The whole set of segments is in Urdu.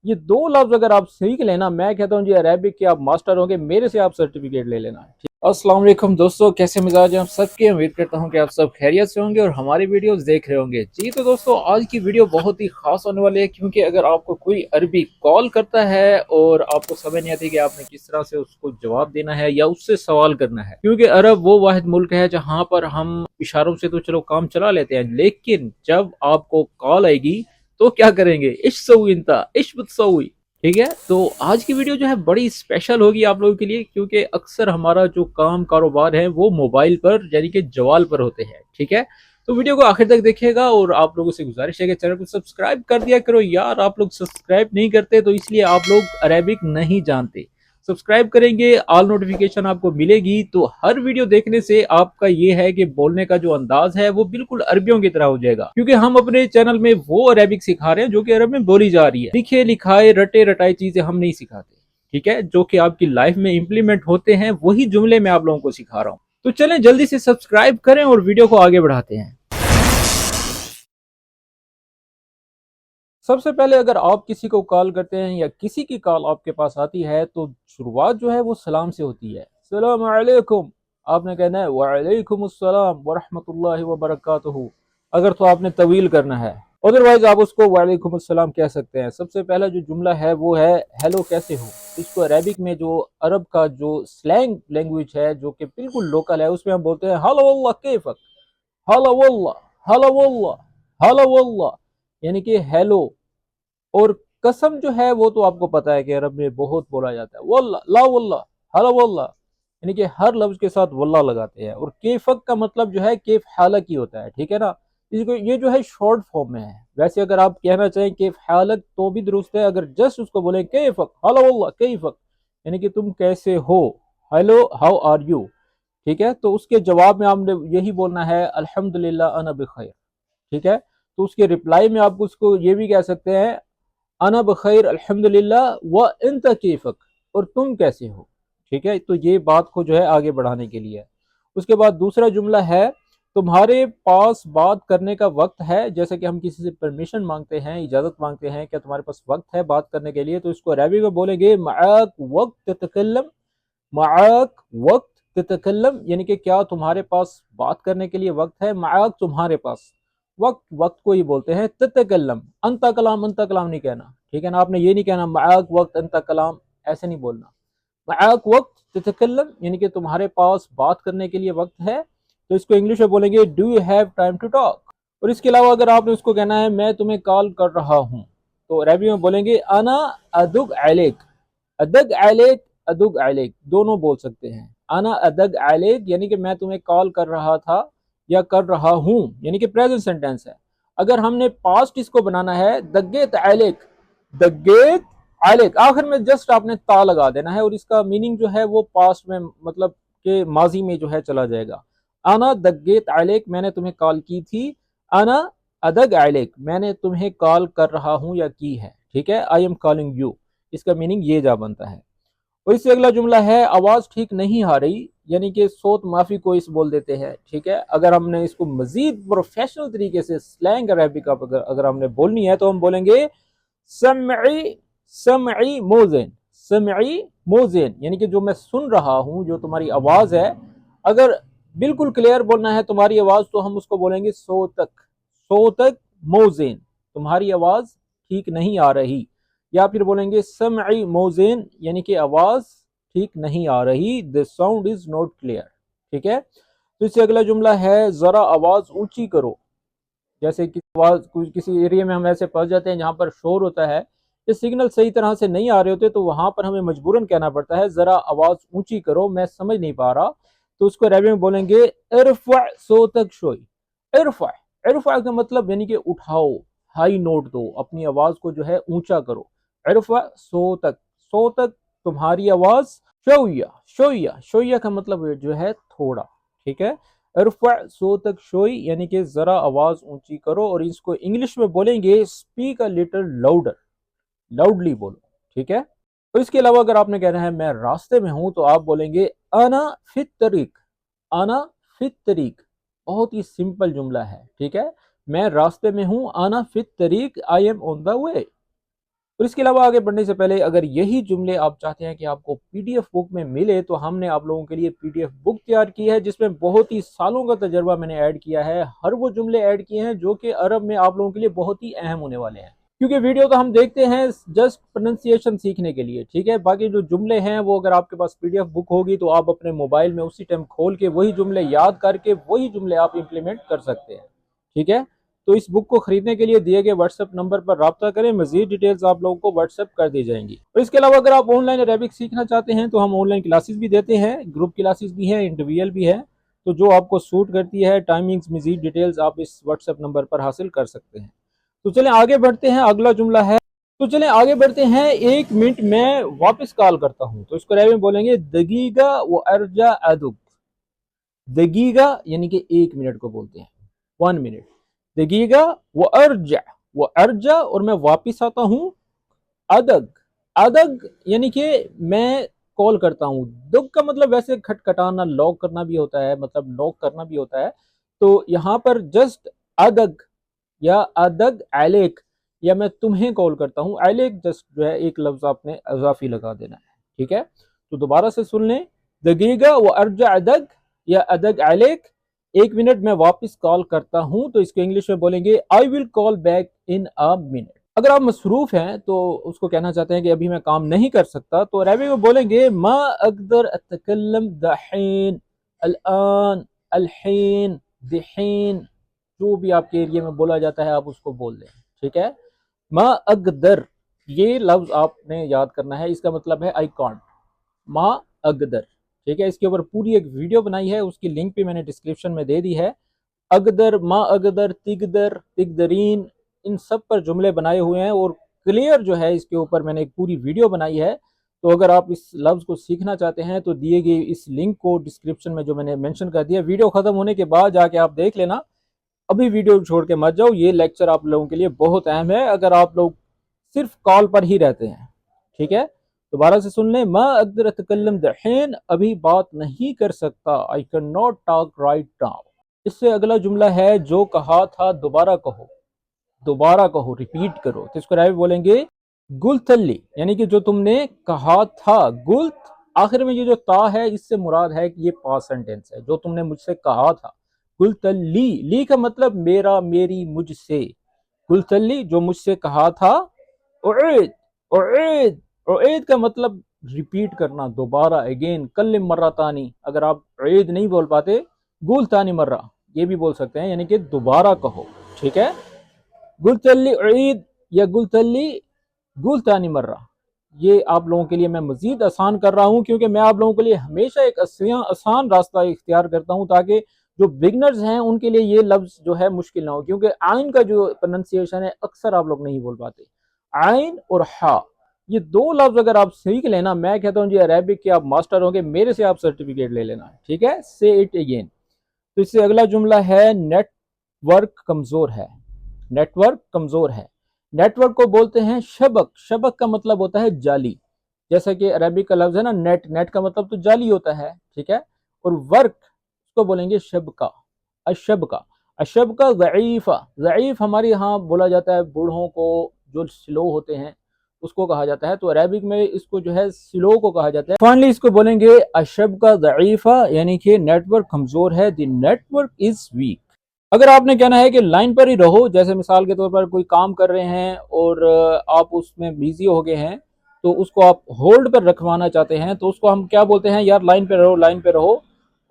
یہ دو لفظ اگر آپ سیکھ لینا، میں کہتا ہوں جی عربک کے آپ ماسٹر ہوں گے، میرے سے آپ سرٹیفکیٹ لے لینا۔ السلام علیکم دوستو، کیسے مزاج ہیں آپ سب کے؟ امید کرتا ہوں کہ آپ سب خیریت سے ہوں گے اور ہماری ویڈیوز دیکھ رہے ہوں گے۔ جی تو دوستو، آج کی ویڈیو بہت ہی خاص ہونے والی ہے، کیونکہ اگر آپ کو کوئی عربی کال کرتا ہے اور آپ کو سمجھ نہیں آتی کہ آپ نے کس طرح سے اس کو جواب دینا ہے یا اس سے سوال کرنا ہے، کیونکہ عرب وہ واحد ملک ہے جہاں پر ہم اشاروں سے تو چلو کام چلا لیتے ہیں، لیکن جب آپ کو کال آئے گی تو کیا کریں گے؟ اش سوئی انتا اش بتسوئی، ٹھیک ہے؟ تو آج کی ویڈیو جو ہے بڑی اسپیشل ہوگی آپ لوگوں کے لیے، کیونکہ اکثر ہمارا جو کام کاروبار ہے وہ موبائل پر یعنی کہ جوال پر ہوتے ہیں، ٹھیک ہے؟ تو ویڈیو کو آخر تک دیکھیے گا، اور آپ لوگوں سے گزارش ہے کہ چینل کو سبسکرائب کر دیا کرو یار، آپ لوگ سبسکرائب نہیں کرتے تو اس لیے آپ لوگ عربک نہیں جانتے۔ سبسکرائب کریں گے، آل نوٹیفیکیشن آپ کو ملے گی، تو ہر ویڈیو دیکھنے سے آپ کا یہ ہے کہ بولنے کا جو انداز ہے وہ بالکل عربیوں کی طرح ہو جائے گا، کیونکہ ہم اپنے چینل میں وہ عربک سکھا رہے ہیں جو کہ عرب میں بولی جا رہی ہے۔ لکھے لکھائے رٹے رٹائی چیزیں ہم نہیں سکھاتے، ٹھیک ہے؟ جو کہ آپ کی لائف میں امپلیمنٹ ہوتے ہیں وہی جملے میں آپ لوگوں کو سکھا رہا ہوں۔ تو چلیں جلدی سے سبسکرائب کریں اور ویڈیو کو آگے بڑھاتے ہیں۔ سب سے پہلے اگر آپ کسی کو کال کرتے ہیں یا کسی کی کال آپ کے پاس آتی ہے تو شروعات جو ہے وہ سلام سے ہوتی ہے۔ السلام علیکم، آپ نے کہنا ہے وعلیکم السلام ورحمۃ اللہ وبرکاتہ، اگر تو آپ نے طویل کرنا ہے، ادروائز آپ اس کو وعلیکم السلام کہہ سکتے ہیں۔ سب سے پہلا جو جملہ ہے وہ ہے ہیلو کیسے ہو۔ اس کو عربک میں جو عرب کا جو سلینگ لینگویج ہے جو کہ بالکل لوکل ہے، اس میں ہم بولتے ہیں ہلو واللہ کیفک، ہلو واللہ، ہلو واللہ، ہلو واللہ، یعنی کہ ہیلو۔ اور قسم جو ہے وہ تو آپ کو پتا ہے کہ عرب میں بہت بولا جاتا ہے، واللہ، لا واللہ، ہلو واللہ، یعنی کہ ہر لفظ کے ساتھ واللہ لگاتے ہیں۔ اور کیفک کا مطلب جو ہے کیف حالک ہی ہوتا ہے، ٹھیک ہے نا؟ یہ جو ہے شارٹ فارم میں ہے۔ ویسے اگر آپ کہنا چاہیں کیف حالک تو بھی درست ہے، اگر جسٹ اس کو بولیں کیفک، ہلو واللہ کیفک، یعنی کہ تم کیسے ہو، ہیلو ہاؤ آر یو، ٹھیک ہے؟ تو اس کے جواب میں آپ نے یہی بولنا ہے الحمدللہ انا بخیر، ٹھیک ہے؟ تو اس کے رپلائی میں آپ اس کو یہ بھی کہہ سکتے ہیں انا بخیر الحمدللہ و انت کیفک، اور تم کیسے ہو، ٹھیک ہے؟ تو یہ بات کو جو ہے آگے بڑھانے کے لیے۔ اس کے بعد دوسرا جملہ ہے تمہارے پاس بات کرنے کا وقت ہے، جیسے کہ ہم کسی سے پرمیشن مانگتے ہیں، اجازت مانگتے ہیں کہ تمہارے پاس وقت ہے بات کرنے کے لیے، تو اس کو عربی میں بولیں گے معاک وقت تتکلم، معاک وقت تتکلم، یعنی کہ کیا تمہارے پاس بات کرنے کے لیے وقت ہے؟ معاک تمہارے پاس، وقت وقت کو ہی بولتے ہیں تتکلم، انت کلام، انت کلام نہیں کہنا، ٹھیک ہے نا؟ آپ نے یہ نہیں کہنا معاک وقت انت کلام، ایسے نہیں بولنا۔ معاک وقت تتکلم یعنی کہ تمہارے پاس بات کرنے کے لیے وقت ہے، تو اس کو انگلش میں بولیں گے do you have time to talk. اور اس کے علاوہ اگر آپ نے اس کو کہنا ہے میں تمہیں کال کر رہا ہوں، تو عربی میں بولیں گے انا ادق علیک، ادق علیک، ادق علیک دونوں بول سکتے ہیں۔ انا ادق علیک یعنی کہ میں تمہیں کال کر رہا تھا یا کر رہا ہوں، یعنی کہ پریزنٹ سینٹینس ہے۔ اگر ہم نے پاسٹ اس کو بنانا ہے دگیت علیک، دگیت علیک، آخر میں جسٹ آپ نے تا لگا دینا ہے، اور اس کا میننگ جو ہے وہ پاسٹ میں مطلب کہ ماضی میں جو ہے چلا جائے گا۔ انا دگیت علیک، میں نے تمہیں کال کی تھی، انا ادگ علیک، میں نے تمہیں کال کر رہا ہوں یا کی ہے، ٹھیک ہے؟ آئی ایم کالنگ یو، اس کا میننگ یہ جا بنتا ہے۔ اور اس سے اگلا جملہ ہے آواز ٹھیک نہیں آ رہی، یعنی کہ صوت معافی کو اس بول دیتے ہیں، ٹھیک ہے؟ اگر ہم نے اس کو مزید پروفیشنل طریقے سے سلینگ عربک اگر ہم نے بولنی ہے تو ہم بولیں گے سمعی، سمعی موزن، سمعی موزن، یعنی کہ جو میں سن رہا ہوں، جو تمہاری آواز ہے، اگر بالکل کلیئر بولنا ہے تمہاری آواز تو ہم اس کو بولیں گے صوتک، صوتک موزن، تمہاری آواز ٹھیک نہیں آ رہی۔ یا پھر بولیں گے سمعی موزن یعنی کہ آواز ٹھیک نہیں آ رہی، the sound is not clear، ٹھیک ہے؟ تو اس سے اگلا جملہ ہے ذرا آواز اونچی کرو، جیسے کسی ایریا میں ہم ایسے پھنس جاتے ہیں جہاں پر شور ہوتا ہے، یہ سگنل صحیح طرح سے نہیں آ رہے ہوتے، تو وہاں پر ہمیں مجبوراً کہنا پڑتا ہے ذرا آواز اونچی کرو، میں سمجھ نہیں پا رہا، تو اس کو عربی میں بولیں گے ارفع صوتک شوئی، ارفع، ارفع کا مطلب یعنی کہ اٹھاؤ، ہائی نوٹ دو، اپنی آواز کو جو ہے اونچا کرو۔ ارفع صوتک، صوتک تمہاری آواز، شویہ، شویہ، شویہ کا مطلب جو ہے تھوڑا، ٹھیک ہے؟ ارفع صوتک شوئی یعنی کہ ذرا آواز اونچی کرو، اور اس کو انگلش میں بولیں گے speak a little louder, loudly بولو، ٹھیک ہے؟ تو اس کے علاوہ اگر آپ نے کہنا ہے میں راستے میں ہوں تو آپ بولیں گے انا فی الطریق، انا فی الطریق، بہت ہی سمپل جملہ ہے، ٹھیک ہے؟ میں راستے میں ہوں، انا فی الطریق، آئی ایم آن دا وے۔ اور اس کے علاوہ آگے بڑھنے سے پہلے اگر یہی جملے آپ چاہتے ہیں کہ آپ کو پی ڈی ایف بک میں ملے تو ہم نے آپ لوگوں کے لیے پی ڈی ایف بک تیار کی ہے جس میں بہت ہی سالوں کا تجربہ میں نے ایڈ کیا ہے. ہر وہ جملے ایڈ کیے ہیں جو کہ عرب میں آپ لوگوں کے لیے بہت ہی اہم ہونے والے ہیں، کیونکہ ویڈیو تو ہم دیکھتے ہیں جسٹ پروننسیشن سیکھنے کے لیے، ٹھیک ہے. باقی جو جملے ہیں وہ اگر آپ کے پاس پی ڈی ایف بک ہوگی تو آپ اپنے موبائل میں اسی ٹائم کھول کے وہی جملے یاد کر کے وہی جملے آپ امپلیمنٹ کر سکتے ہیں، ٹھیک ہے. تو اس بک کو خریدنے کے لیے دیے گئے واٹس ایپ نمبر پر رابطہ کریں، مزید ڈیٹیلز آپ لوگوں کو واٹس ایپ کر دی جائیں گی. اور اس کے علاوہ اگر آپ آن لائن عربک سیکھنا چاہتے ہیں تو ہم آن لائن کلاسز بھی دیتے ہیں، گروپ کلاسز بھی ہیں، انڈیویجول بھی ہے. تو جو آپ کو سوٹ کرتی ہے، ٹائمنگز، مزید ڈیٹیلز آپ اس واٹس ایپ نمبر پر حاصل کر سکتے ہیں. تو چلیں آگے بڑھتے ہیں، اگلا جملہ ہے، تو چلیں آگے بڑھتے ہیں. 1 منٹ میں واپس کال کرتا ہوں، تو اس کو عربی میں بولیں گے دقیقہ و ارجع ادک. دقیقہ یعنی کہ 1 منٹ کو بولتے ہیں، 1 منٹ. دقیقہ و ارجع اور میں واپس آتا ہوں. ادگ، ادگ یعنی کہ میں کال کرتا ہوں. دگ کا مطلب ویسے کھٹکھٹانا، لاک کرنا بھی ہوتا ہے، مطلب نوک کرنا بھی ہوتا ہے. تو یہاں پر جسٹ ادگ یا ادگ علیک، یا میں تمہیں کال کرتا ہوں. علیک جسٹ جو ہے ایک لفظ آپ نے اضافی لگا دینا ہے، ٹھیک ہے. تو دوبارہ سے سن لیں، دقیقہ و ارجع ادگ یا ادگ علیک، 1 منٹ میں واپس کال کرتا ہوں. تو اس کو انگلش میں بولیں گے I will call back in a minute. اگر آپ مصروف ہیں تو اس کو کہنا چاہتے ہیں کہ ابھی میں کام نہیں کر سکتا، تو عربی میں بولیں گے ما اقدر اتکلم دحین، الان، الحین، دحین، جو بھی آپ کے ایریا میں بولا جاتا ہے آپ اس کو بول دیں، ٹھیک ہے. ما اقدر یہ لفظ آپ نے یاد کرنا ہے، اس کا مطلب ہے I can't. ما اقدر، ٹھیک ہے. اس کے اوپر پوری ایک ویڈیو بنائی ہے، اس کی لنک بھی میں نے ڈسکرپشن میں دے دی ہے. اقدر، ما اقدر، تقدر، تقدرین، ان سب پر جملے بنائے ہوئے ہیں اور کلیئر جو ہے اس کے اوپر میں نے ایک پوری ویڈیو بنائی ہے. تو اگر آپ اس لفظ کو سیکھنا چاہتے ہیں تو دیے گئے اس لنک کو ڈسکرپشن میں جو میں نے منشن کر دیا، ویڈیو ختم ہونے کے بعد جا کے آپ دیکھ لینا. ابھی ویڈیو چھوڑ کے مت جاؤ، یہ لیکچر آپ لوگوں کے لیے بہت اہم ہے اگر آپ لوگ صرف کال پر ہی رہتے ہیں، ٹھیک ہے. دوبارہ سے سن لیں، ما اقدر اتکلم دحین، ابھی بات نہیں کر سکتا. I cannot talk right now. اس سے اگلا جملہ ہے جو کہا تھا دوبارہ کہو، دوبارہ کہو، ریپیٹ کرو. تو اس کو عربی بولیں گے گلت لی، یعنی کہ جو تم نے کہا تھا. گلت آخر میں یہ جو تا ہے اس سے مراد ہے کہ یہ پاسٹ سینٹینس ہے، جو تم نے مجھ سے کہا تھا. گلت لی، لی کا مطلب میرا، میری، مجھ سے. گلت لی جو مجھ سے کہا تھا. اعید، اعید، اعید کا مطلب ریپیٹ کرنا، دوبارہ، اگین. کلم مرہ تانی، اگر آپ عید نہیں بول پاتے گول تانی مرہ یہ بھی بول سکتے ہیں، یعنی کہ دوبارہ کہو، ٹھیک ہے. گلتلی عید یا گلتلی گلتانی مرہ، یہ آپ لوگوں کے لیے میں مزید آسان کر رہا ہوں کیونکہ میں آپ لوگوں کے لیے ہمیشہ ایک آسان راستہ اختیار کرتا ہوں تاکہ جو بگنرز ہیں ان کے لیے یہ لفظ جو ہے مشکل نہ ہو، کیونکہ آئین کا جو پروننسیشن ہے اکثر آپ لوگ نہیں بول پاتے. آئین اور ہا، یہ 2 لفظ اگر آپ سیکھ لینا، میں کہتا ہوں جی عربک کے آپ ماسٹر ہوں گے، میرے سے آپ سرٹیفکیٹ لے لینا، ٹھیک ہے. say it again. تو اس سے اگلا جملہ ہے نیٹ ورک کمزور ہے. نیٹ ورک کمزور ہے. نیٹ ورک کو بولتے ہیں شبک. شبک کا مطلب ہوتا ہے جعلی، جیسا کہ عربی کا لفظ ہے نا نیٹ، نیٹ کا مطلب تو جعلی ہوتا ہے، ٹھیک ہے. اور ورک اس کو بولیں گے شبکہ، الشبکہ. الشبکہ ضعیفہ، ضعیف ہمارے یہاں بولا جاتا ہے بوڑھوں کو جو سلو ہوتے ہیں اس کو کہا جاتا ہے، تو عربک میں اس کو جو ہے سلو کو کہا جاتا ہے. فائنلی اس کو بولیں گے الشبکہ ضعیفہ، یعنی کہ نیٹ ورک کمزور ہے. The network is weak. اگر آپ نے کہنا ہے کہ لائن پر ہی رہو، جیسے مثال کے طور پر کوئی کام کر رہے ہیں اور آپ اس میں بیزی ہو گئے ہیں تو اس کو آپ ہولڈ پر رکھوانا چاہتے ہیں، تو اس کو ہم کیا بولتے ہیں، یار لائن پہ رہو، لائن پہ رہو.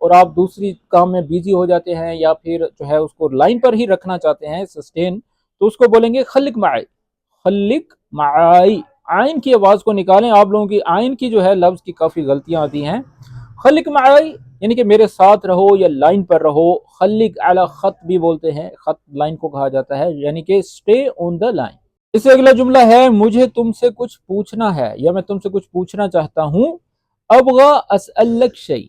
اور آپ دوسری کام میں بیزی ہو جاتے ہیں یا پھر جو ہے اس کو لائن پر ہی رکھنا چاہتے ہیں سسٹین، تو اس کو بولیں گے خلق معائی. خلق معائی، آئین کی آواز کو نکالیں. آپ لوگوں کی آئین کی جو ہے لفظ کی کافی غلطیاں آتی ہیں. خلق معائی یعنی کہ میرے ساتھ رہو یا لائن پر رہو. خلق علی خط بھی بولتے ہیں، خط لائن کو کہا جاتا ہے، یعنی کہ stay on the line. اس سے اگلا جملہ ہے مجھے تم سے کچھ پوچھنا ہے یا میں تم سے کچھ پوچھنا چاہتا ہوں. ابغا اسألک شیء،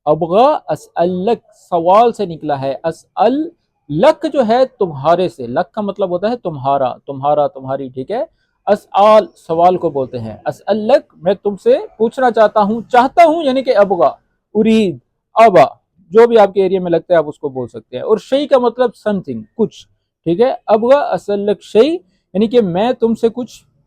ابغا اسألک سوال سے نکلا ہے. اسأل لک جو ہے تمہارے سے، لک کا مطلب ہوتا ہے تمہارا، تمہارا، تمہاری، ٹھیک ہے. اسأل سوال کو بولتے ہیں. اسألک میں تم سے پوچھنا چاہتا ہوں، چاہتا ہوں یعنی کہ ابغا، ارید، ابا، جو بھی آپ کے ایریا میں لگتا ہے آپ اس کو بول سکتے ہیں. اور شیء کا مطلب سم تھنگ، کچھ، ٹھیک ہے. ابغا اسألک شیء یعنی کہ میں تم سے کچھ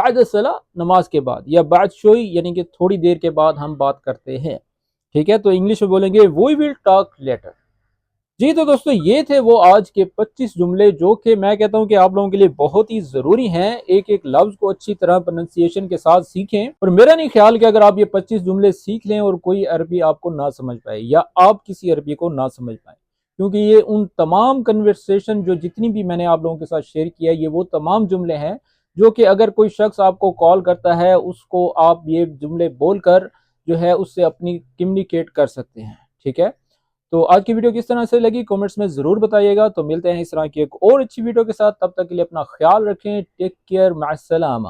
بعد الصلاۃ نماز کے بعد، یا بعد شوئی یعنی کہ تھوڑی دیر کے بعد ہم بات کرتے ہیں، ٹھیک ہے؟ تو انگلش میں بولیں گے وی ول ٹاک لیٹر۔ جی تو دوستو یہ تھے وہ آج کے 25 جملے جو کہ میں کہتا ہوں کہ آپ لوگوں کے لیے بہت ہی ضروری ہیں، ایک ایک لفظ کو اچھی طرح پروننسیشن کے ساتھ سیکھیں، اور میرا نہیں خیال کہ اگر آپ یہ 25 جملے سیکھ لیں اور کوئی عربی آپ کو نہ سمجھ پائے یا آپ کسی عربی کو نہ سمجھ پائیں، کیونکہ یہ ان تمام کنورسیشن جو جتنی بھی میں نے آپ لوگوں کے ساتھ شیئر کیا، یہ وہ تمام جملے ہیں جو کہ اگر کوئی شخص آپ کو کال کرتا ہے اس کو آپ یہ جملے بول کر جو ہے اس سے اپنی کمیونیکیٹ کر سکتے ہیں، ٹھیک ہے؟ تو آج کی ویڈیو کس طرح سے لگی کامنٹس میں ضرور بتائیے گا۔ تو ملتے ہیں اس طرح کی ایک اور اچھی ویڈیو کے ساتھ، تب تک کے لیے اپنا خیال رکھیں، ٹیک کیئر، مع السلامہ۔